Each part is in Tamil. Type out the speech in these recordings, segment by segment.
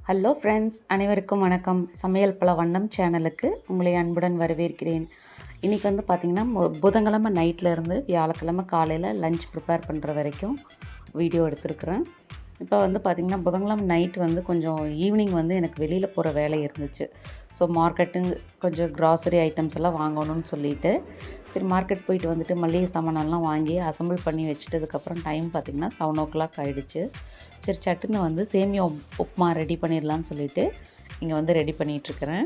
ஹலோ ஃப்ரெண்ட்ஸ், அனைவருக்கும் வணக்கம். சமையல் பலவண்ணம் சேனலுக்கு உங்களை அன்புடன் வரவேற்கிறேன். இன்றைக்கி வந்து பார்த்திங்கன்னா புதன்கிழமை நைட்லேருந்து வியாழக்கிழமை காலையில் லஞ்ச் ப்ரிப்பேர் பண்ணுற வரைக்கும் வீடியோ எடுத்துருக்குறேன். இப்போ வந்து பார்த்திங்கன்னா புதன்கிழமை நைட் வந்து கொஞ்சம் ஈவினிங் வந்து எனக்கு வெளியில் போகிற வேலை இருந்துச்சு. ஸோ மார்க்கெட்டு கொஞ்சம் க்ராசரி ஐட்டம்ஸ் எல்லாம் வாங்கணும்னு சொல்லிவிட்டு சரி மார்க்கெட் போயிட்டு வந்துட்டு மளிகை சாமானெல்லாம் வாங்கி அசம்பிள் பண்ணி வச்சுட்டதுக்கப்புறம் டைம் பார்த்திங்கன்னா 7 o'clock ஆகிடுச்சு. சரி சட்டுன்னு வந்து சேமியா உப்புமா ரெடி பண்ணிடலான்னு சொல்லிவிட்டு இங்கே வந்து ரெடி பண்ணிகிட்ருக்கிறேன்.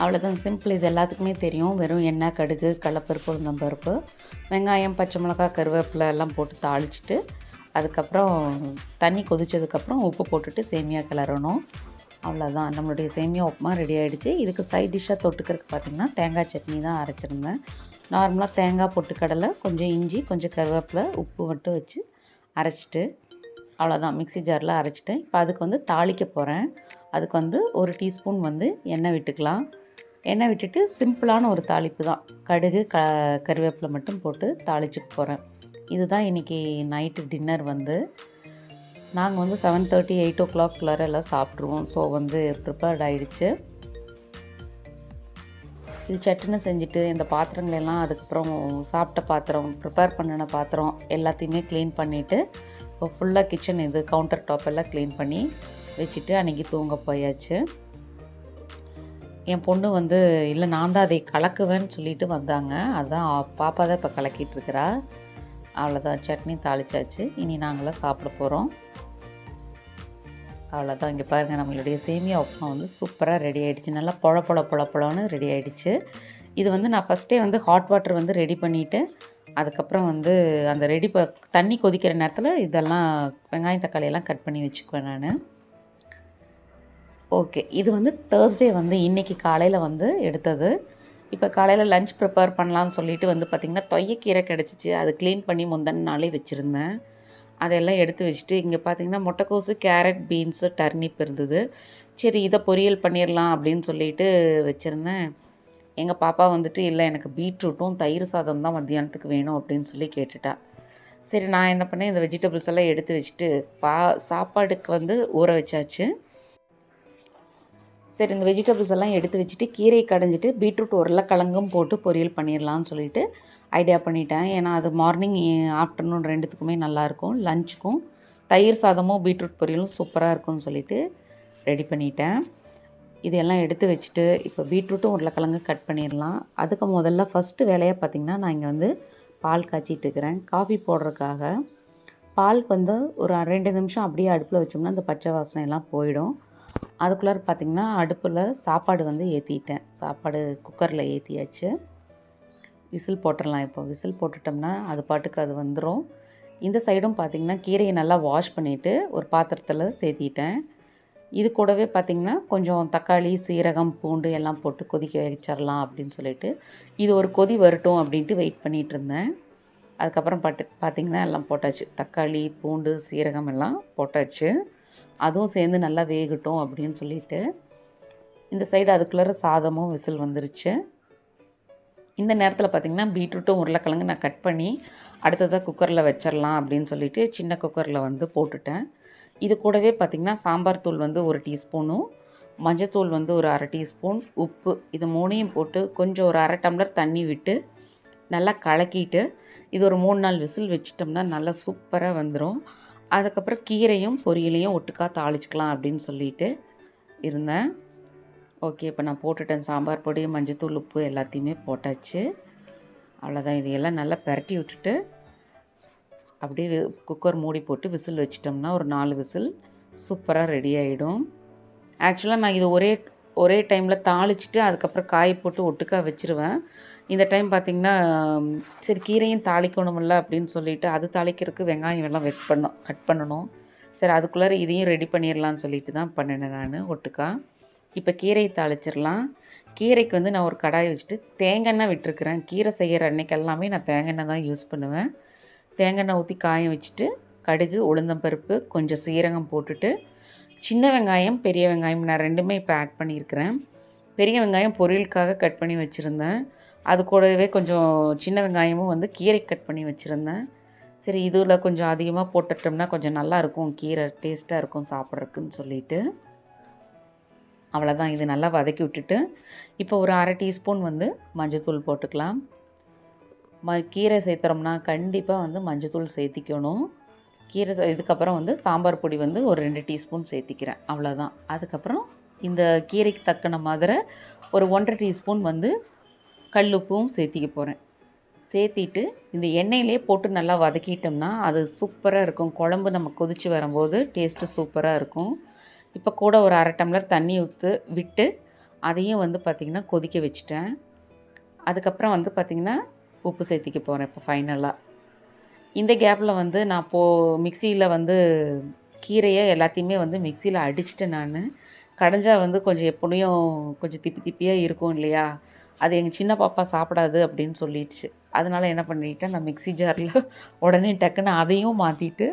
அவ்வளோதான், சிம்பிள். இது எல்லாத்துக்குமே தெரியும். வெறும் எண்ணெய், கடுகு, கடலைப்பருப்பு, உளுந்தம்பருப்பு, வெங்காயம், பச்சை மிளகா, கருவேப்பிலை எல்லாம் போட்டு தாளிச்சிட்டு அதுக்கப்புறம் தண்ணி கொதித்ததுக்கப்புறம் உப்பு போட்டுட்டு சேமியா கிளறணும். அவ்வளோதான், நம்மளுடைய சேமியா உப்புமா ரெடி ஆகிடுச்சு. இதுக்கு சைட் டிஷ்ஷாக தொட்டுக்கிறதுக்கு பார்த்திங்கன்னா தேங்காய் சட்னி தான் அரைச்சிருந்தேன். நார்மலாக தேங்காய் பொட்டுக்கடலை, கொஞ்சம் இஞ்சி, கொஞ்சம் கருவேப்பிலை, உப்பு மட்டும் வச்சு அரைச்சிட்டு அவ்வளோதான் மிக்ஸி ஜாரில் அரைச்சிட்டேன். இப்போ அதுக்கு வந்து தாளிக்க போகிறேன். அதுக்கு வந்து 1 டீஸ்பூன் வந்து எண்ணெய் விட்டுக்கலாம். எண்ணெய் விட்டுட்டு சிம்பிளான ஒரு தாளிப்பு தான், கடுகு கருவேப்பிலை மட்டும் போட்டு தாளிச்சுக்க போகிறேன். இதுதான் இன்றைக்கி நைட்டு டின்னர். வந்து நாங்கள் வந்து 7:30 8 o'clock எல்லாம் சாப்பிட்ருவோம். ஸோ வந்து ப்ரிப்பேர்ட் ஆகிடுச்சு. இது சட்டுன்னு செஞ்சுட்டு இந்த பாத்திரங்களெல்லாம் அதுக்கப்புறம் சாப்பிட்ட பாத்திரம், ப்ரிப்பேர் பண்ணின பாத்திரம் எல்லாத்தையுமே க்ளீன் பண்ணிவிட்டு இப்போ ஃபுல்லாக கிச்சன் இது கவுண்டர் டாப் எல்லாம் க்ளீன் பண்ணி வச்சுட்டு அன்றைக்கி தூங்க போயாச்சு. என் பொண்ணு வந்து இல்லை நான் தான் அதை கலக்குவேன்னு சொல்லிட்டு வந்தாங்க. அதான் பாப்பா தான் இப்போ கலக்கிட்டுருக்கிறா. அவ்வளோதான், சட்னி தாளிச்சாச்சு. இனி நாங்களாம் சாப்பிட போகிறோம். அவ்வளோதான், இங்கே பாருங்கள், நம்மளுடைய சேமியா உப்புமா வந்து சூப்பராக ரெடி ஆகிடுச்சு. நல்லா பொழன்னு ரெடி ஆகிடுச்சு. இது வந்து நான் ஃபஸ்ட்டே வந்து ஹாட் வாட்டர் வந்து ரெடி பண்ணிவிட்டு அதுக்கப்புறம் வந்து அந்த தண்ணி கொதிக்கிற நேரத்தில் இதெல்லாம் வெங்காயம் தக்காளியெல்லாம் கட் பண்ணி வச்சுக்குவேன் நான். ஓகே, இது வந்து தேர்ஸ்டே வந்து இன்றைக்கி காலையில் வந்து எடுத்தது. இப்போ காலையில் லஞ்ச் ப்ரிப்பேர் பண்ணலான்னு சொல்லிட்டு வந்து பார்த்திங்கன்னா தொய்யக்கீரை கிடச்சிச்சு. அது க்ளீன் பண்ணி முந்தின நாளே வச்சுருந்தேன். அதெல்லாம் எடுத்து வச்சுட்டு இங்கே பார்த்திங்கன்னா முட்டைக்கோசு, கேரட், பீன்ஸு, டர்னிப் இருந்தது. சரி இதை பொரியல் பண்ணிடலாம் அப்படின்னு சொல்லிட்டு வச்சுருந்தேன். எங்கள் பாப்பா வந்துட்டு இல்லை எனக்கு பீட்ரூட்டும் தயிர் சாதம் தான் மத்தியானத்துக்கு வேணும் அப்படின்னு சொல்லி கேட்டுட்டா. சரி நான் என்ன பண்ணேன், இந்த வெஜிடபிள்ஸ் எல்லாம் எடுத்து வச்சுட்டு சாப்பாடுக்கு வந்து ஊற வச்சாச்சு. சரி இந்த வெஜிடபிள்ஸ் எல்லாம் எடுத்து வச்சுட்டு கீரை கடைஞ்சிட்டு பீட்ரூட் உருளைக்கிழங்கும் போட்டு பொரியல் பண்ணிடலான்னு சொல்லிட்டு ஐடியா பண்ணிட்டேன். ஏன்னா அது மார்னிங் ஆஃப்டர்நூன் ரெண்டுத்துக்குமே நல்லாயிருக்கும். லஞ்சுக்கும் தயிர் சாதமும் பீட்ரூட் பொரியலும் சூப்பராக இருக்கும்னு சொல்லிட்டு ரெடி பண்ணிட்டேன். இதெல்லாம் எடுத்து வச்சுட்டு இப்போ பீட்ரூட்டும் உருளைக்கிழங்கு கட் பண்ணிடலாம். அதுக்கு முதல்ல ஃபஸ்ட்டு வேலையாக பார்த்திங்கன்னா நான் இங்கே வந்து பால் காய்ச்சிட்டு இருக்கிறேன் காஃபி போடுறதுக்காக. பாலுக்கு வந்து ஒரு 2 நிமிஷம் அப்படியே அடுப்பில் வச்சோம்னா அந்த பச்சை வாசனை எல்லாம் போயிடும். அதுக்குள்ளார பார்த்திங்கன்னா அடுப்பில் சாப்பாடு வந்து ஏற்றிட்டேன். சாப்பாடு குக்கரில் ஏற்றியாச்சு. விசில் போட்டுடலாம். இப்போ விசில் போட்டுட்டோம்னா அது பாட்டுக்கு அது வந்துடும். இந்த சைடும் பார்த்திங்கன்னா கீரையை நல்லா வாஷ் பண்ணிவிட்டு ஒரு பாத்திரத்தில் சேர்த்திட்டேன். இது கூடவே பார்த்திங்கன்னா கொஞ்சம் தக்காளி, சீரகம், பூண்டு எல்லாம் போட்டு கொதிக்க வச்சிடலாம் அப்படின்னு சொல்லிட்டு இது ஒரு கொதி வரட்டும் அப்படின்ட்டு வெயிட் பண்ணிகிட்டு இருந்தேன். அதுக்கப்புறம் பார்த்திங்கன்னா எல்லாம் போட்டாச்சு. தக்காளி, பூண்டு, சீரகம் எல்லாம் போட்டாச்சு. அதுவும் சேர்ந்து நல்லா வேகட்டும் அப்படின்னு சொல்லிட்டு இந்த சைடு அதுக்குள்ளே சாதமும் விசில் வந்துருச்சு. இந்த நேரத்தில் பார்த்திங்கன்னா பீட்ரூட்டும் உருளைக்கிழங்கு நான் கட் பண்ணி அடுத்ததாக குக்கரில் வச்சிடலாம் அப்படின்னு சொல்லிட்டு சின்ன குக்கரில் வந்து போட்டுட்டேன். இது கூடவே பார்த்திங்கன்னா சாம்பார் தூள் வந்து 1 டீஸ்பூனும், மஞ்சத்தூள் வந்து ஒரு 1/2 டீஸ்பூன், உப்பு, இது 3ஐயும் போட்டு கொஞ்சம் ஒரு 1/2 டம்ளர் தண்ணி விட்டு நல்லா கலக்கிட்டு இது ஒரு 3-4 விசில் வச்சிட்டோம்னா நல்லா சூப்பராக வந்துடும். அதுக்கப்புறம் கீரையும் பொரியலையும் ஒட்டுக்கா தாளிச்சிக்கலாம் அப்படின்னு சொல்லிட்டு இருந்தேன். ஓகே, இப்போ நான் போட்டுட்டேன். சாம்பார் பொடி, மஞ்சத்தூள், உப்பு எல்லாத்தையுமே போட்டாச்சு. அவ்வளோதான், இதையெல்லாம் நல்லா பிரட்டி விட்டுட்டு அப்படியே குக்கர் மூடி போட்டு விசில் வச்சிட்டோம்னா ஒரு 4 விசில் சூப்பராக ரெடி ஆகிடும். ஆக்சுவலாக நான் இது ஒரே டைமில் தாளிச்சிட்டு அதுக்கப்புறம் காய் போட்டு ஒட்டுக்கா வச்சுருவேன். இந்த டைம் பார்த்திங்கன்னா சரி கீரையும் தாளிக்கணுமில்ல அப்படின்னு சொல்லிவிட்டு அது தாளிக்கிறதுக்கு வெங்காயம் எல்லாம் கட் பண்ணணும். சரி அதுக்குள்ளார இதையும் ரெடி பண்ணிடலான்னு சொல்லிட்டு தான் பண்ணினேன் நான் ஒட்டுக்கா. இப்போ கீரை தாளிச்சிடலாம். கீரைக்கு வந்து நான் ஒரு கடாய் வச்சுட்டு தேங்காய் விட்டுருக்குறேன். கீரை செய்கிற அன்னைக்கு நான் தேங்காய் தான் யூஸ் பண்ணுவேன். தேங்காய் ஊற்றி காய வச்சுட்டு கடுகு, உளுந்தம்பருப்பு, கொஞ்சம் சீரகம் போட்டுட்டு சின்ன வெங்காயம், பெரிய வெங்காயம் நான் 2மே இப்போ ஆட் பண்ணியிருக்கிறேன். பெரிய வெங்காயம் பொரியலுக்காக கட் பண்ணி வச்சுருந்தேன். அது கூடவே கொஞ்சம் சின்ன வெங்காயமும் வந்து கீரை கட் பண்ணி வச்சுருந்தேன். சரி இதில் கொஞ்சம் அதிகமாக போட்டுட்டோம்னா கொஞ்சம் நல்லாயிருக்கும், கீரை டேஸ்ட்டாக இருக்கும் சாப்பிட்றதுக்குன்னு சொல்லிட்டு அவ்வளோதான். இது நல்லா வதக்கி விட்டுட்டு இப்போ ஒரு 1/2 டீஸ்பூன் வந்து மஞ்சத்தூள் போட்டுக்கலாம். கீரை சேர்த்துறோம்னா கண்டிப்பாக வந்து மஞ்சத்தூள் சேர்த்திக்கணும். கீரை இதுக்கப்புறம் வந்து சாம்பார் பொடி வந்து ஒரு 2 டீஸ்பூன் சேர்த்திக்கிறேன், அவ்வளோதான். அதுக்கப்புறம் இந்த கீரைக்கு தக்கன மாதிரி ஒரு 1/2 டீஸ்பூன் வந்து கல்லுப்பும் சேர்த்திக்க போகிறேன். சேர்த்திட்டு இந்த எண்ணெயிலே போட்டு நல்லா வதக்கிட்டோம்னா அது சூப்பராக இருக்கும். குழம்பு நம்ம கொதித்து வரும்போது டேஸ்ட்டு சூப்பராக இருக்கும். இப்போ கூட ஒரு 1/2 டம்ளர் தண்ணி விட்டு அதையும் வந்து பார்த்திங்கன்னா கொதிக்க வச்சுட்டேன். அதுக்கப்புறம் வந்து பார்த்திங்கன்னா உப்பு சேர்த்திக்க போகிறேன் இப்போ ஃபைனலாக. இந்த கேப்பில் வந்து நான் மிக்சியில் வந்து கீரையை எல்லாத்தையுமே வந்து மிக்சியில் அடிச்சுட்டேன் நான். கடைஞ்சா வந்து கொஞ்சம் எப்படியும் கொஞ்சம் திப்பி திப்பியாக இருக்கும் இல்லையா, அது எங்கள் சின்ன பாப்பா சாப்பிடாது அப்படின்னு சொல்லிடுச்சு. அதனால் என்ன பண்ணிட்டேன், நான் மிக்சி ஜாரில் உடனே டக்குன்னு அதையும் மாற்றிட்டு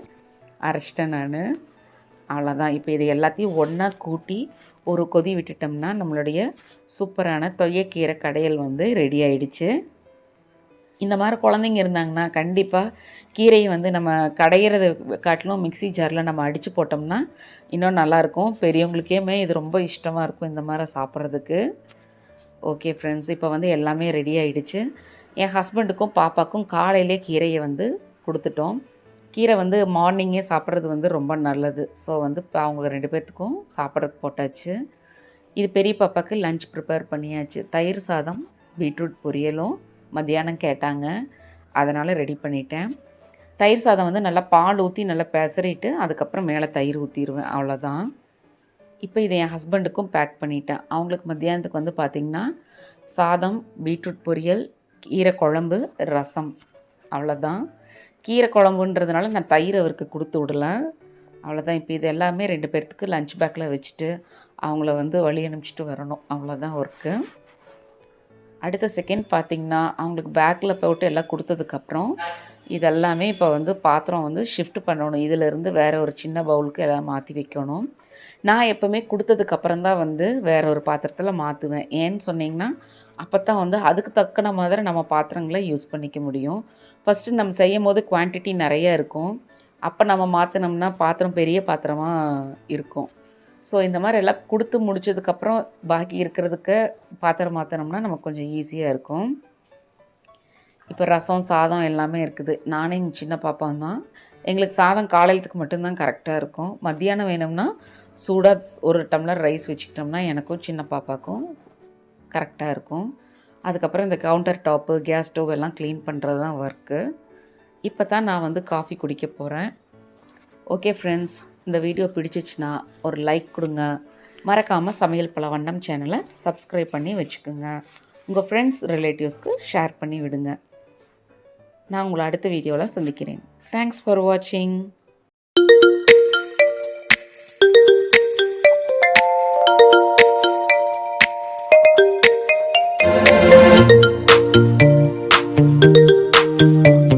அரைச்சிட்டேன் நான். அவ்வளோதான். இப்போ இது எல்லாத்தையும் ஒன்றா கூட்டி ஒரு கொதி விட்டுட்டோம்னா நம்மளுடைய சூப்பரான தொய்யக்கீரை கடையல் வந்து ரெடி ஆகிடுச்சு. இந்த மாதிரி குழந்தைங்க இருந்தாங்கன்னா கண்டிப்பாக கீரையை வந்து நம்ம கடையிறத காட்டிலும் மிக்சி ஜாரில் நம்ம அடித்து போட்டோம்னா இன்னும் நல்லாயிருக்கும். பெரியவங்களுக்கேமே இது ரொம்ப இஷ்டமாக இருக்கும் இந்த மாதிரி சாப்பிட்றதுக்கு. ஓகே ஃப்ரெண்ட்ஸ், இப்போ வந்து எல்லாமே ரெடி ஆகிடுச்சு. என் ஹஸ்பண்டுக்கும் பாப்பாக்கும் காலையிலே கீரையை வந்து கொடுத்துட்டோம். கீரை வந்து மார்னிங்கே சாப்பிட்றது வந்து ரொம்ப நல்லது. ஸோ வந்து இப்போ அவங்க 2 பேர்த்துக்கும் சாப்பிட்றதுக்கு போட்டாச்சு. இது பெரிய பாப்பாவுக்கு லஞ்ச் ப்ரிப்பேர் பண்ணியாச்சு. தயிர் சாதம், பீட்ரூட் பொரியலும் மத்தியானம் கேட்டாங்க, அதனால் ரெடி பண்ணிட்டேன். தயிர் சாதம் வந்து நல்லா பால் ஊற்றி நல்லா பெசறிட்டு அதுக்கப்புறம் மேலே தயிர் ஊற்றிடுவேன், அவ்வளோதான். இப்போ இதை என் ஹஸ்பண்டுக்கும் பேக் பண்ணிட்டேன். அவங்களுக்கு மத்தியானத்துக்கு வந்து பார்த்திங்கன்னா சாதம், பீட்ரூட் பொரியல், கீரை குழம்பு, ரசம், அவ்வளோதான். கீரை குழம்புன்றதுனால நான் தயிர் அவருக்கு கொடுத்து விடல, அவ்வளோதான். இப்போ இது எல்லாமே 2 பேர்த்துக்கு லஞ்ச் பேக்கில் வச்சுட்டு அவங்கள வந்து வழி அனுப்பிச்சிட்டு வரணும், அவ்வளோதான் ஒர்க்கு. அடுத்த செகண்ட் பார்த்திங்கன்னா அவங்களுக்கு பேக்கில் போட்டு எல்லாம் கொடுத்ததுக்கப்புறம் இதெல்லாமே இப்போ வந்து பாத்திரம் வந்து ஷிஃப்ட் பண்ணணும். இதிலேருந்து வேறு ஒரு சின்ன பவுலுக்கு எல்லாம் மாற்றி வைக்கணும். நான் எப்போவுமே கொடுத்ததுக்கப்புறம் தான் வந்து வேறு ஒரு பாத்திரத்தில் மாற்றுவேன். ஏன்னு சொன்னிங்கன்னா அப்போ தான் வந்து அதுக்கு தக்கன மாதிரி நம்ம பாத்திரங்களை யூஸ் பண்ணிக்க முடியும். ஃபஸ்ட்டு நம்ம செய்யும் போது குவான்டிட்டி நிறையா இருக்கும், அப்போ நம்ம மாற்றினோம்னா பாத்திரம் பெரிய பாத்திரமாக இருக்கும். ஸோ இந்த மாதிரி எல்லாம் கொடுத்து முடித்ததுக்கப்புறம் பாக்கி இருக்கிறதுக்கு பாத்திரம் மாற்றினோம்னா நமக்கு கொஞ்சம் ஈஸியாக இருக்கும். இப்போ ரசம், சாதம் எல்லாமே இருக்குது. நானே எங்கள் சின்ன பாப்பாவும் தான். எங்களுக்கு சாதம் காலையிலத்துக்கு மட்டும்தான் கரெக்டாக இருக்கும். மத்தியானம் வேணும்னா சூடாக ஒரு டம்ளர் ரைஸ் வச்சுக்கிட்டோம்னா எனக்கும் சின்ன பாப்பாவுக்கும் கரெக்டாக இருக்கும். அதுக்கப்புறம் இந்த கவுண்டர் டாப்பு, கேஸ் ஸ்டவ் எல்லாம் க்ளீன் பண்ணுறது தான் ஒர்க்கு. இப்போ தான் நான் வந்து காஃபி குடிக்க போகிறேன். ஓகே ஃப்ரெண்ட்ஸ், இந்த வீடியோ பிடிச்சிச்சின்னா ஒரு லைக் கொடுங்க. மறக்காமல் சமையல் பலவண்ணம் சேனலை சப்ஸ்கிரைப் பண்ணி வச்சுக்கோங்க. உங்கள் ஃப்ரெண்ட்ஸ், ரிலேட்டிவ்ஸ்க்கு ஷேர் பண்ணி விடுங்க. நான் உங்களை அடுத்த வீடியோவில் சந்திக்கிறேன். தேங்க்ஸ் ஃபார் வாட்சிங்.